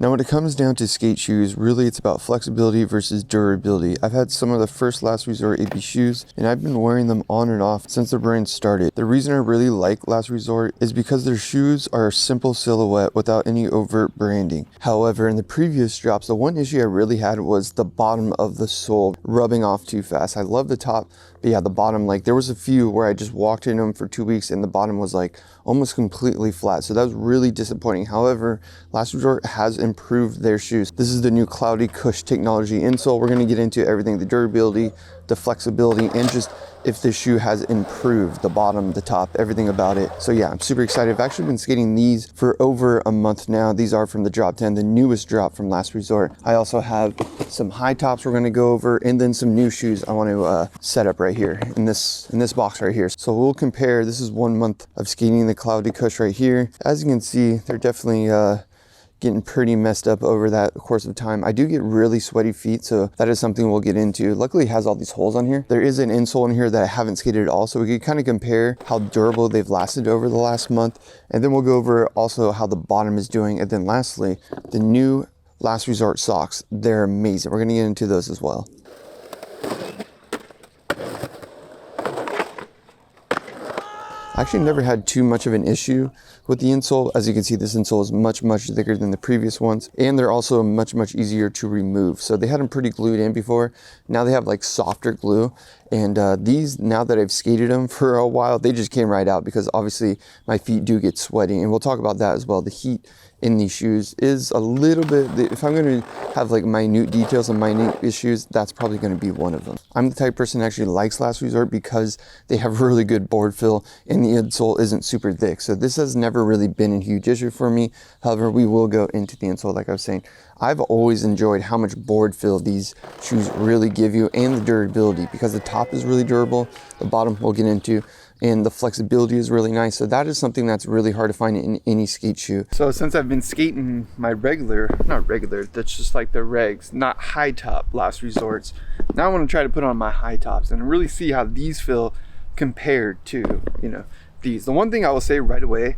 Now when it comes down to skate shoes, really it's about flexibility versus durability. I've had some of the first Last Resort AP shoes and I've been wearing them on and off since the brand started. The reason I really like Last Resort is because their shoes are a simple silhouette without any overt branding. However, in the previous drops, the one issue I really had was the bottom of the sole rubbing off too fast. I love the top, but yeah, the bottom, like there was a few where I just walked in them for 2 weeks and the bottom was like almost completely flat. So that was really disappointing. However, Last Resort has improved their shoes. This is the new Cloudy Cush technology insole. We're gonna get into everything, the durability, the flexibility, and just if the shoe has improved, the bottom, the top, everything about it. So yeah, I'm super excited. I've actually been skating these for over a month now. These are from the drop 10, the newest drop from Last Resort. I also have some high tops we're gonna go over, and then some new shoes I want to set up right here in this box right here. So we'll compare. This is 1 month of skating the Cloudy Cush right here. As you can see, they're definitely getting pretty messed up over that course of time. I do get really sweaty feet, so that is something we'll get into. Luckily it has all these holes on here. There is an insole in here that I haven't skated at all, so we can kind of compare how durable they've lasted over the last month, and then we'll go over also how the bottom is doing, and then lastly, the new Last Resort socks. They're amazing. We're gonna get into those as well. I actually never had too much of an issue with the insole. As you can see, this insole is much thicker than the previous ones, and they're also much easier to remove. So they had them pretty glued in before. Now they have like softer glue, and these, now that I've skated them for a while, they just came right out because obviously my feet do get sweaty, and we'll talk about that as well. The heat in these shoes is a little bit, if I'm going to have like minute details and minute issues, that's probably going to be one of them. I'm the type of person that actually likes Last Resort because they have really good board fill and the insole isn't super thick. So this has never really been a huge issue for me. However, we will go into the insole. Like I was saying, I've always enjoyed how much board fill these shoes really give you, and the durability, because the top is really durable, the bottom we'll get into, and the flexibility is really nice. So that is something that's really hard to find in any skate shoe. So since I've been skating my not regular, that's just like the regs, not high top Last Resorts, now I want to try to put on my high tops and really see how these feel compared to, you know, these. The one thing I will say right away,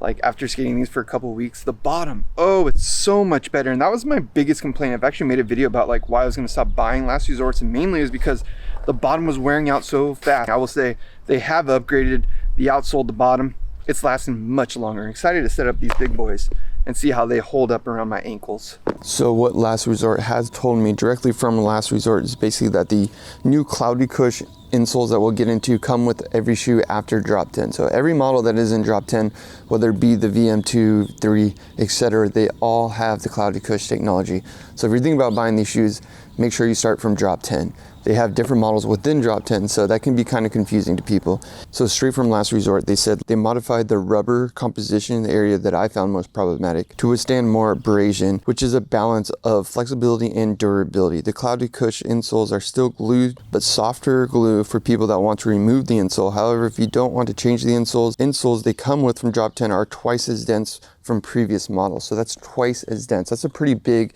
like after skating these for a couple weeks, the bottom, oh, it's so much better. And that was my biggest complaint. I've actually made a video about like why I was going to stop buying Last Resorts, and mainly is because the bottom was wearing out so fast. I will say they have upgraded the outsole, the bottom. It's lasting much longer. I'm excited to set up these big boys and see how they hold up around my ankles. So what Last Resort has told me directly from Last Resort is basically that the new Cloudy Cush insoles that we'll get into come with every shoe after drop 10. So every model that is in drop 10, whether it be the VM2, 3, etc., they all have the Cloudy Cush technology. So if you're thinking about buying these shoes, make sure you start from drop 10. They have different models within drop 10, so that can be kind of confusing to people. So straight from Last Resort, they said they modified the rubber composition in the area that I found most problematic to withstand more abrasion, which is a balance of flexibility and durability. The Cloudy Cush insoles are still glued, but softer glue for people that want to remove the insole. However, if you don't want to change the insoles they come with from drop 10 are twice as dense from previous models. So that's twice as dense. That's a pretty big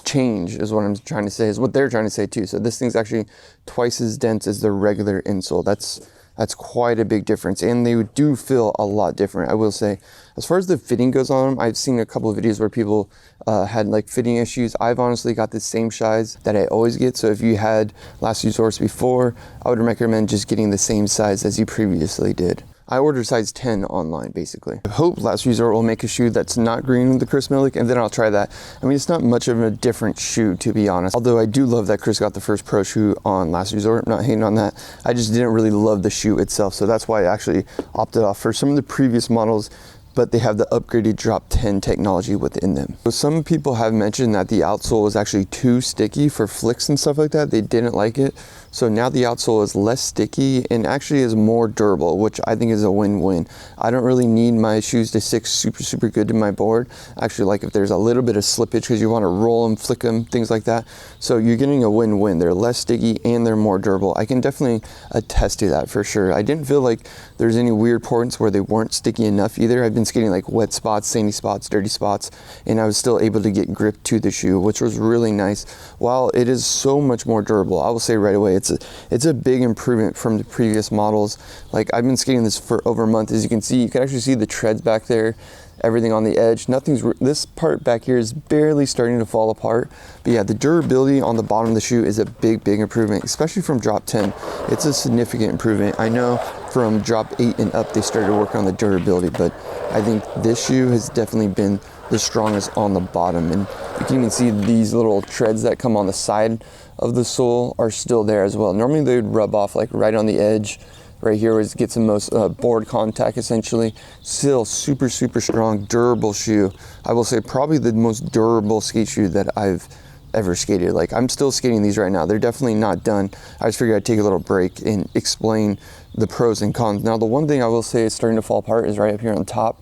change, is what I'm trying to say, is what they're trying to say too. So this thing's actually twice as dense as the regular insole. That's quite a big difference, and they do feel a lot different, I will say. As far as the fitting goes on them, I've seen a couple of videos where people had like fitting issues. I've honestly got the same size that I always get. So if you had Last Resorts before, I would recommend just getting the same size as you previously did. I ordered size 10 online, basically. I hope Last Resort will make a shoe that's not green with the Chris Milik, and then I'll try that. I mean, it's not much of a different shoe, to be honest. Although I do love that Chris got the first pro shoe on Last Resort. I'm not hating on that. I just didn't really love the shoe itself, so that's why I actually opted off for some of the previous models, but they have the upgraded drop 10 technology within them. So some people have mentioned that the outsole is actually too sticky for flicks and stuff like that. They didn't like it. So now the outsole is less sticky and actually is more durable, which I think is a win-win. I don't really need my shoes to stick super good to my board. Actually, like if there's a little bit of slippage because you want to roll them, flick them, things like that. So you're getting a win-win. They're less sticky and they're more durable. I can definitely attest to that for sure. I didn't feel like there's any weird points where they weren't sticky enough either. I've been skating like wet spots, sandy spots, dirty spots, and I was still able to get grip to the shoe, which was really nice. While it is so much more durable, I will say right away, it's a big improvement from the previous models. Like I've been skating this for over a month. As you can see, you can actually see the treads back there. everything on the edge. This part back here is barely starting to fall apart. But yeah, the durability on the bottom of the shoe is a big improvement, especially from drop 10. It's a significant improvement. I know from drop 8 and up, they started working on the durability, but I think this shoe has definitely been the strongest on the bottom. And you can even see these little treads that come on the side of the sole are still there as well. Normally they would rub off like right on the edge, right here where it gets the most board contact essentially. Still super strong, durable shoe. I will say probably the most durable skate shoe that I've ever skated. Like, I'm still skating these right now. They're definitely not done. I just figured I'd take a little break and explain the pros and cons. Now, the one thing I will say is starting to fall apart is right up here on top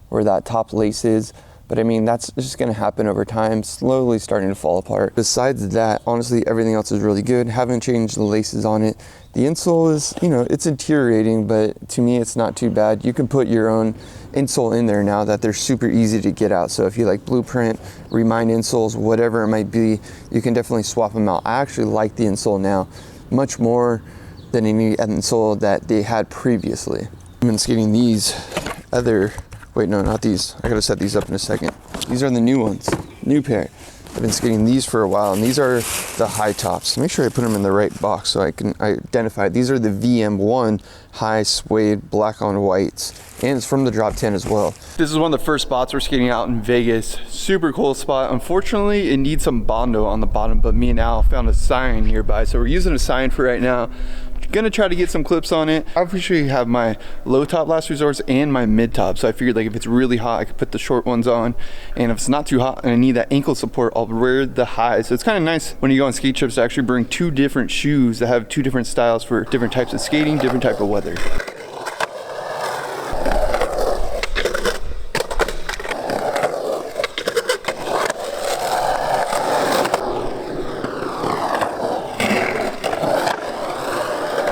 where that top lace is. But I mean, that's just gonna happen over time, slowly starting to fall apart. Besides that, honestly, everything else is really good. Haven't changed the laces on it. The insole is, you know, it's deteriorating, but to me, it's not too bad. You can put your own insole in there now that they're super easy to get out. So if you like Blueprint, Remind insoles, whatever it might be, you can definitely swap them out. I actually like the insole now much more than any insole that they had previously. I've been skating these other, wait, no, not these. I gotta set these up in a second. These are the new ones, new pair. I've been skating these for a while, and these are the high tops. Make sure I put them in the right box so I can identify. These are the VM1 high suede black on whites, and it's from the drop 10 as well. This is one of the first spots we're skating out in Vegas. Super cool spot. Unfortunately, it needs some Bondo on the bottom, but me and Al found a sign nearby, so we're using a sign for right now. Gonna try to get some clips on it. I obviously have my low top last resorts and my mid top, so I figured like if it's really hot I could put the short ones on, and if it's not too hot and I need that ankle support, I'll wear the highs. So it's kind of nice when you go on skate trips to actually bring two different shoes that have two different styles for different types of skating, different type of weather.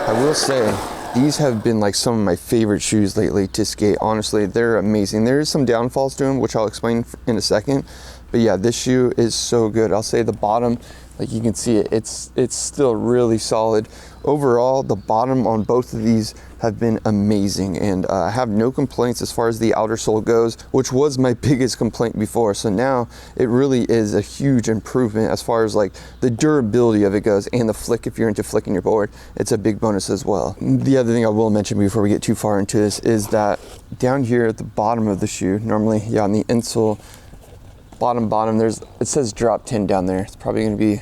I will say, these have been like some of my favorite shoes lately to skate. Honestly, they're amazing. There is some downfalls to them, which I'll explain in a second. But yeah, this shoe is so good. I'll say the bottom, like you can see it, it's still really solid. Overall, the bottom on both of these have been amazing, and I have no complaints as far as the outer sole goes, which was my biggest complaint before. So now it really is a huge improvement as far as like the durability of it goes, and the flick. If you're into flicking your board, it's a big bonus as well. The other thing I will mention before we get too far into this is that down here at the bottom of the shoe, normally, yeah, on the insole, bottom, it says drop 10 down there. It's probably gonna be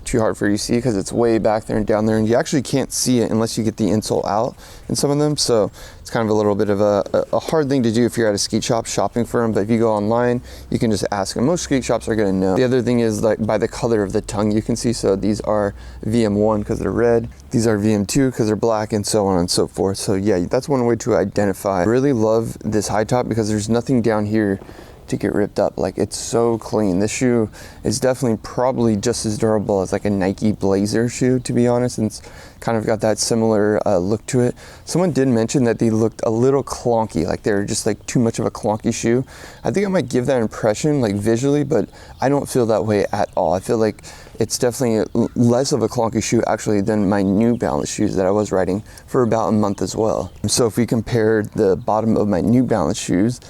too hard for you to see because it's way back there and down there, and you actually can't see it unless you get the insole out in some of them. So it's kind of a little bit of a hard thing to do if you're at a skate shop shopping for them. But if you go online, you can just ask them. Most skate shops are gonna know. The other thing is like by the color of the tongue you can see. So these are VM1 because they're red, these are VM2 because they're black, and so on and so forth. So yeah, that's one way to identify. I really love this high top because there's nothing down here to get ripped up. Like, it's so clean. This shoe is definitely probably just as durable as like a Nike Blazer shoe, to be honest, and it's kind of got that similar look to it. Someone did mention that they looked a little clunky, like they're just like too much of a clunky shoe. I think I might give that impression like visually, but I don't feel that way at all. I feel like it's definitely less of a clunky shoe actually than my New Balance shoes that I was riding for about a month as well. So if we compared the bottom of my New Balance shoes,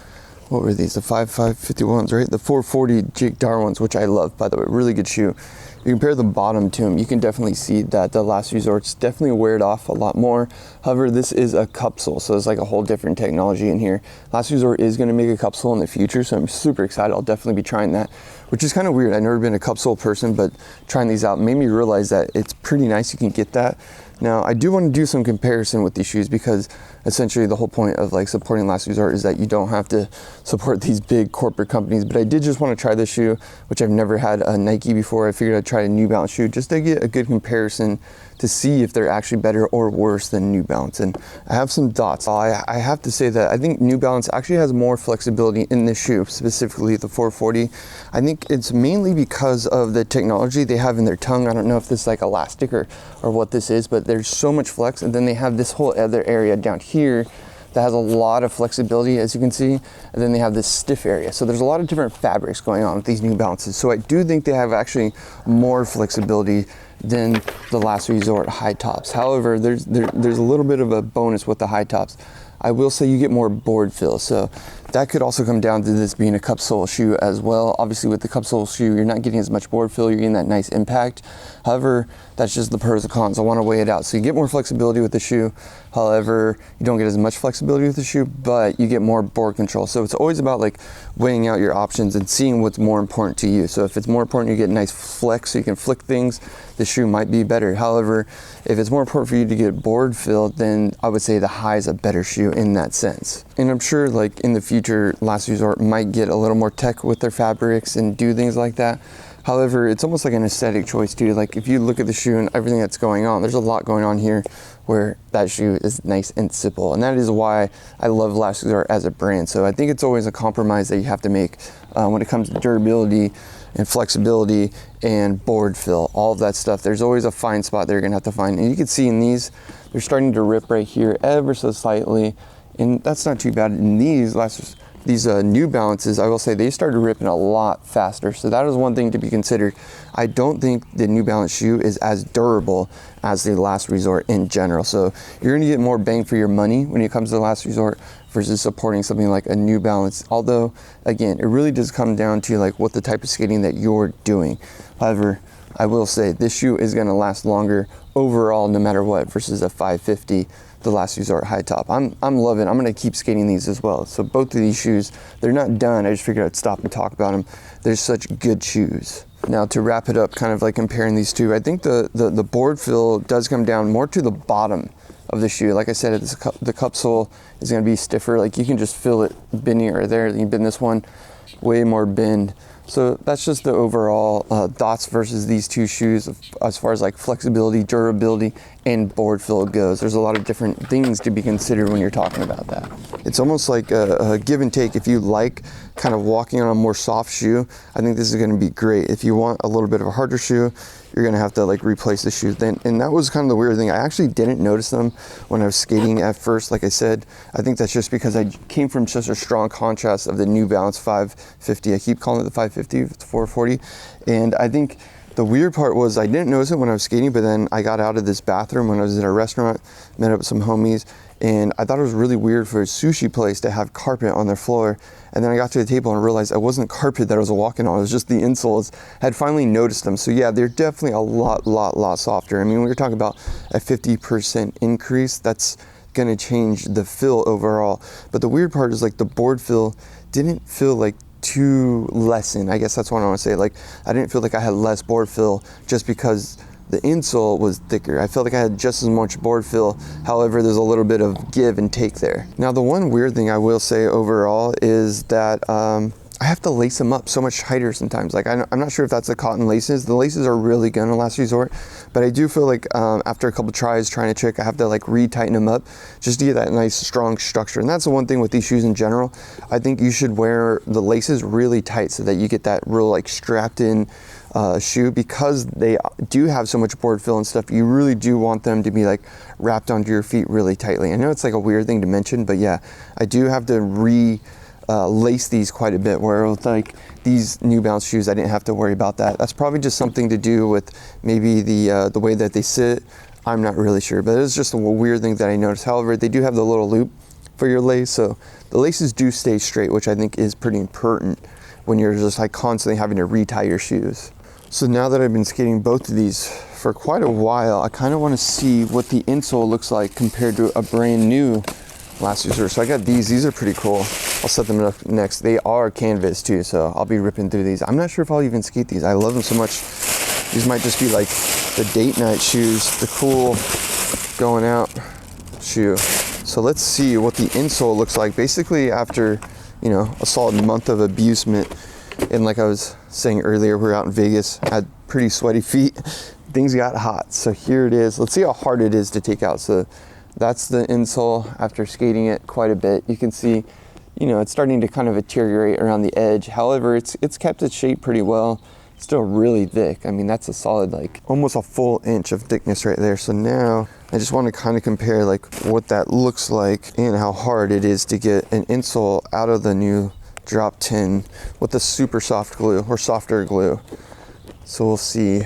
what were these? The 551s, right? The 440 Jake Darwins, which I love, by the way, really good shoe. You compare the bottom to them, you can definitely see that the Last Resort's definitely wear it off a lot more. However, this is a cup sole, so it's like a whole different technology in here. Last Resort is going to make a cup sole in the future, so I'm super excited. I'll definitely be trying that, which is kind of weird. I've never been a cup sole person, but trying these out made me realize that it's pretty nice. You can get that. Now, I do want to do some comparison with these shoes because essentially the whole point of like supporting Last Resort is that you don't have to support these big corporate companies. But I did just want to try this shoe, which I've never had a Nike before. I figured I'd try a New Balance shoe just to get a good comparison to see if they're actually better or worse than New Balance. And I have some thoughts. I have to say that I think New Balance actually has more flexibility in this shoe, specifically the 440. I think it's mainly because of the technology they have in their tongue. I don't know if this is like elastic or what this is, but there's so much flex. And then they have this whole other area down here that has a lot of flexibility, as you can see, and then they have this stiff area. So there's a lot of different fabrics going on with these New Balances. So I do think they have actually more flexibility than the Last Resort high tops. However, there's a little bit of a bonus with the high tops. I will say you get more board fill. So That could also come down to this being a cup sole shoe as well. Obviously with the cup sole shoe, you're not getting as much board feel, you're getting that nice impact. However, that's just the pros and cons. I want to weigh it out. So you get more flexibility with the shoe. However, you don't get as much flexibility with the shoe, but you get more board control. So it's always about like weighing out your options and seeing what's more important to you. So if it's more important you get nice flex so you can flick things, the shoe might be better. However, if it's more important for you to get board feel, then I would say the high is a better shoe in that sense. And I'm sure like in the future, Last Resort might get a little more tech with their fabrics and do things like that. However, it's almost like an aesthetic choice too. Like if you look at the shoe and everything that's going on, there's a lot going on here where that shoe is nice and simple. And that is why I love Last Resort as a brand. So I think it's always a compromise that you have to make when it comes to durability and flexibility and board fill, all of that stuff. There's always a fine spot that you're gonna have to find. And you can see in these, they're starting to rip right here ever so slightly. And that's not too bad. In these New Balances, I will say they started ripping a lot faster. So that is one thing to be considered. I don't think the New Balance shoe is as durable as the Last Resort in general. So you're gonna get more bang for your money when it comes to the Last Resort versus supporting something like a New Balance. Although, again, it really does come down to like what the type of skating that you're doing. However, I will say this shoe is gonna last longer overall no matter what versus a 550. The Last Resort high top. I'm loving it. I'm gonna keep skating these as well. So both of these shoes, they're not done. I just figured I'd stop and talk about them. They're such good shoes. Now to wrap it up, kind of like comparing these two, I think the board feel does come down more to the bottom of the shoe. Like I said, the cup sole is gonna be stiffer. Like you can just feel it bending right there. You bend this one, way more bend. So that's just the overall thoughts versus these two shoes as far as like flexibility, durability, and board feel goes. There's a lot of different things to be considered when you're talking about that. It's almost like a give and take. If you like kind of walking on a more soft shoe, I think this is gonna be great. If you want a little bit of a harder shoe, you're gonna have to like replace the shoes then. And that was kind of the weird thing. I actually didn't notice them when I was skating at first. Like I said, I think that's just because I came from such a strong contrast of the New Balance 550. I keep calling it the 550, it's 440. And I think the weird part was I didn't notice it when I was skating, but then I got out of this bathroom when I was at a restaurant, met up with some homies, and I thought it was really weird for a sushi place to have carpet on their floor. And then I got to the table and realized it wasn't carpet that I was walking on, it was just the insoles. I had finally noticed them. So yeah, they're definitely a lot softer. I mean, when you're talking about a 50% increase, that's gonna change the feel overall. But the weird part is like the board feel didn't feel like too lessen. I guess that's what I want to say. Like I didn't feel like I had less board feel just because the insole was thicker. I felt like I had just as much board feel. However, there's a little bit of give and take there. Now, the one weird thing I will say overall is that I have to lace them up so much tighter sometimes. Like I'm not sure if that's the cotton laces. The laces are really good in Last Resort, but I do feel like after a couple tries trying a trick, I have to like re-tighten them up just to get that nice strong structure. And that's the one thing with these shoes in general. I think you should wear the laces really tight so that you get that real like strapped in shoe, because they do have so much board feel and stuff. You really do want them to be like wrapped onto your feet really tightly. I know it's like a weird thing to mention, but yeah, I do have to lace these quite a bit, where with like these New Balance shoes I didn't have to worry about that. That's probably just something to do with maybe the way that they sit. I'm not really sure, but it's just a weird thing that I noticed. However, they do have the little loop for your lace, so the laces do stay straight, which I think is pretty important when you're just like constantly having to retie your shoes. So now that I've been skating both of these for quite a while, I kind of want to see what the insole looks like compared to a brand new Last Resort. So I got these are pretty cool. I'll set them up next. They are canvas too, so I'll be ripping through these. I'm not sure if I'll even skate these. I love them so much. These might just be like the date night shoes, the cool going out shoe. So let's see what the insole looks like. Basically after, you know, a solid month of abusement, and like I was saying earlier, we're out in Vegas, had pretty sweaty feet, things got hot. So here it is. Let's see how hard it is to take out. So that's the insole after skating it quite a bit. You can see, you know, it's starting to kind of deteriorate around the edge. However, it's kept its shape pretty well. It's still really thick. I mean, that's a solid, like almost a full inch of thickness right there. So now I just want to kind of compare like what that looks like and how hard it is to get an insole out of the new drop 10 with the super soft glue or softer glue. So we'll see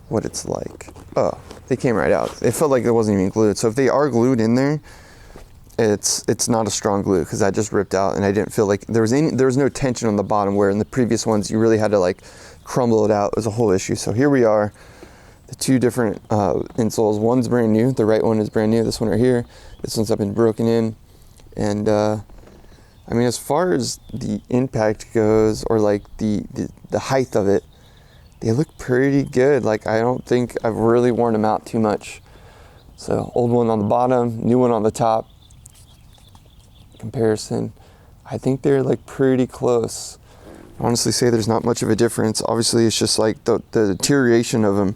what it's like. Oh, they came right out. It felt like it wasn't even glued. So if they are glued in there, it's not a strong glue because that just ripped out, and I didn't feel like there was no tension on the bottom, where in the previous ones you really had to like crumble it out. It was a whole issue. So here we are, the two different insoles. One's brand new, the right one is brand new. This one right here, this one's been broken in. And I mean, as far as the impact goes, or like the height of it, they look pretty good. Like, I don't think I've really worn them out too much. So old one on the bottom, new one on the top. Comparison, I think they're like pretty close. I honestly say there's not much of a difference. Obviously it's just like the deterioration of them.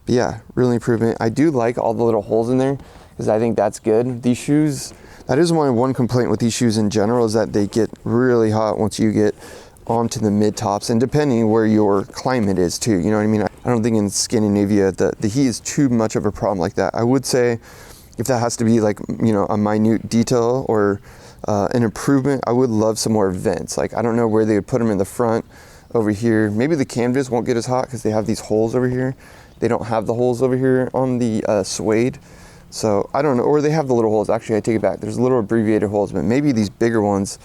But yeah, really improvement. I do like all the little holes in there because I think that's good. These shoes, that is my one complaint with these shoes in general, is that they get really hot once you get onto the mid tops, and depending where your climate is too, you know what I mean? I don't think in Scandinavia the heat is too much of a problem like that. I would say if that has to be like, you know, a minute detail or an improvement, I would love some more vents. Like, I don't know where they would put them in the front over here. Maybe the canvas won't get as hot because they have these holes over here. They don't have the holes over here on the suede. So I don't know, or they have the little holes. Actually, I take it back. There's little abbreviated holes, but maybe these bigger ones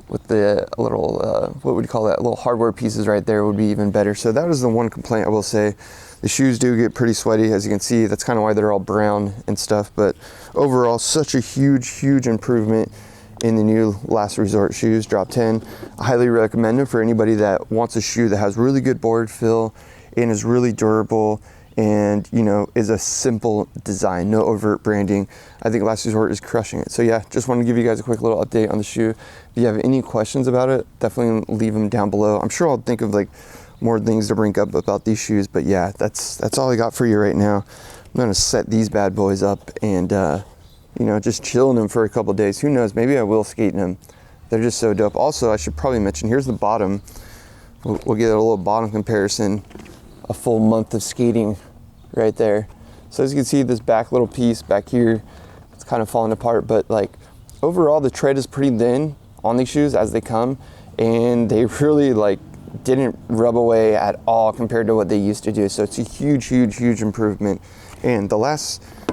with the little, what would you call that? Little hardware pieces right there would be even better. So that was the one complaint I will say. The shoes do get pretty sweaty, as you can see. That's kind of why they're all brown and stuff. But overall, such a huge improvement in the new Last Resort shoes, Drop 10. I highly recommend them for anybody that wants a shoe that has really good board feel and is really durable, and, you know, is a simple design, no overt branding. I think Last Resort is crushing it. So yeah, just wanted to give you guys a quick little update on the shoe. If you have any questions about it, definitely leave them down below. I'm sure I'll think of like more things to bring up about these shoes, but yeah, that's all I got for you right now. I'm gonna set these bad boys up and you know, just chill in them for a couple days. Who knows, maybe I will skate in them. They're just so dope. Also, I should probably mention, here's the bottom. We'll get a little bottom comparison. A full month of skating right there. So as you can see, this back little piece back here, it's kind of falling apart, but like overall the tread is pretty thin on these shoes as they come, and they really like didn't rub away at all compared to what they used to do. So it's a huge improvement. And the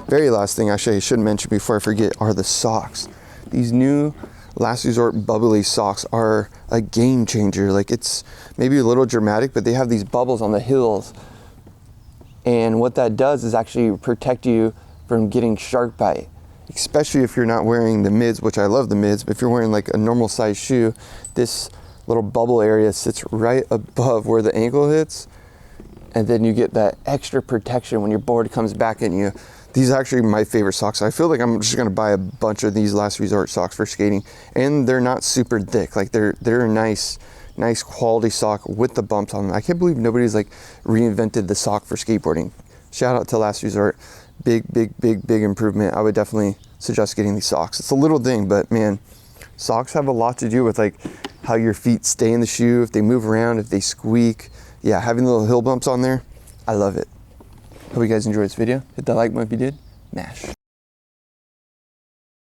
very last thing actually I should mention before I forget are the socks. These new Last Resort bubbly socks are a game changer. Like, it's maybe a little dramatic, but they have these bubbles on the heels, and what that does is actually protect you from getting shark bite, especially if you're not wearing the mids, which I love the mids. But if you're wearing like a normal size shoe, this little bubble area sits right above where the ankle hits, and then you get that extra protection when your board comes back at you. These are actually my favorite socks. I feel like I'm just gonna buy a bunch of these Last Resort socks for skating, and they're not super thick. Like, they're a nice quality sock with the bumps on them. I can't believe nobody's like reinvented the sock for skateboarding. Shout out to Last Resort. Big improvement. I would definitely suggest getting these socks. It's a little thing, but man, socks have a lot to do with like how your feet stay in the shoe, if they move around, if they squeak. Yeah, having little hill bumps on there, I love it. Hope you guys enjoyed this video. Hit that like button if you did. Mash.